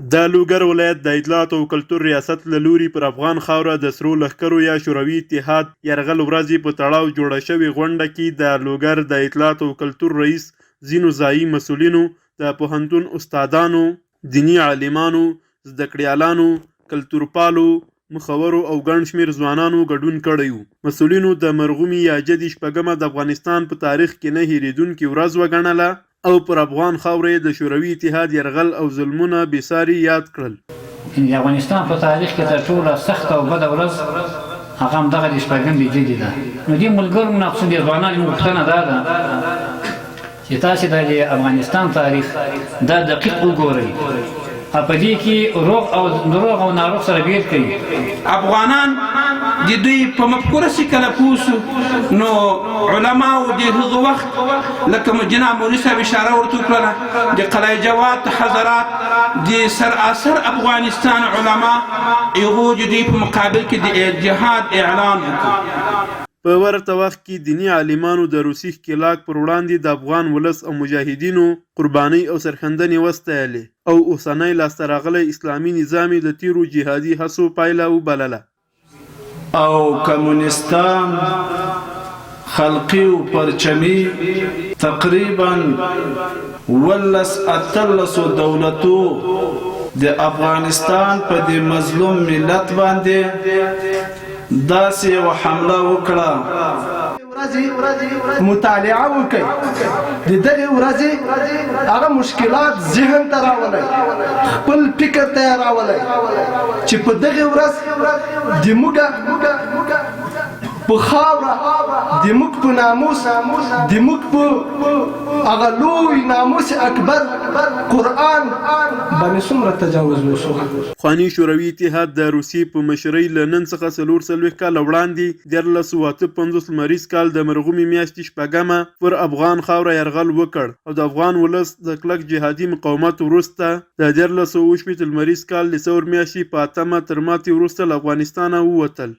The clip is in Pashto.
د لوګر ولایت د اطلاعات او کلتور ریاست له لوري پر افغان خاوره د سرو لښکرو یا شوروي اتحاد یرغل ورځې په تړاو جوړه شوې غونډه کې د لوګر د اطلاعات او کلتور رئیس، ځینو ځایي مسؤلینو، د پوهنتون استادانو، دیني عالمانو، زده کړیالانو، کلتورپالو، مخورو او ګڼ شمېر ځوانانو ګډون کړی و. مسؤلینو د مرغومي یا جدي شپږمه د افغانستان په تاریخ کې نه هېرېدونکې ورځ وګڼله او پر افغان خاورې د شوروي اتحاد یرغل او ظلمونه بېساري یاد کړل. د افغانستان په تاریخ کې تر ټوله سخته او بده ورځ هغه همدغه د شپږم د جدي ده. نو دې ملګرو نه خصوصا د ځوانانو غوښتنه دا ده چې تاسې د افغانستان تاریخ دا دقیق وګورئ، په دې کې دروغ او ناروغ سره بیل کوي. افغانان د دوی په مفکوره چې کله پوه سو نو علماو د هغه وخت لکه جناب مولوي صاحب اشاره ورته وکړله، د قلعه جواد حضرات د سراسر افغانستان علما هغو د دوی په مقابل کې د جهاد اعلان وکړ. په ورته وخت کې دیني عالمانو د روسي ښکېلاک پر وړاندې د افغان ولس او مجاهدینو قربانۍ او سرښندنې وستایلې او اوسنی لاسته راغلی اسلامي نظام یې د تیرو جهادي هڅو پایله وبلله. او کمونستان خلقي و پرچمي تقریبا 18 دولتو د افغانستان په د مظلوم ملت باندې داسې یوه حمله وکړه. مطالعه وکړئ، د دغې ورځې هغه مشکلات ذهن ته راولئ، خپل فکر ته یې راولئ چې په دغې ورځ د موږ په خاوره، د موږ په ناموس، د موږ په هغه لوی ناموس اکبر قرآن باندې څومره تجاوز وشو. پخواني شوروي اتحاد د روسیې په مشرۍ له نن څخه 40 کاله وړاندې 1958 لمریز کال د مرغومي میاشتې شپږمه پر افغان خاوره یرغل وکړ او د افغان ولس د کلک جهادي مقاومت وروسته د 1918 لمریز کال د ثور میاشتې په 8 تر ماتې وروسته له افغانستانه ووتل.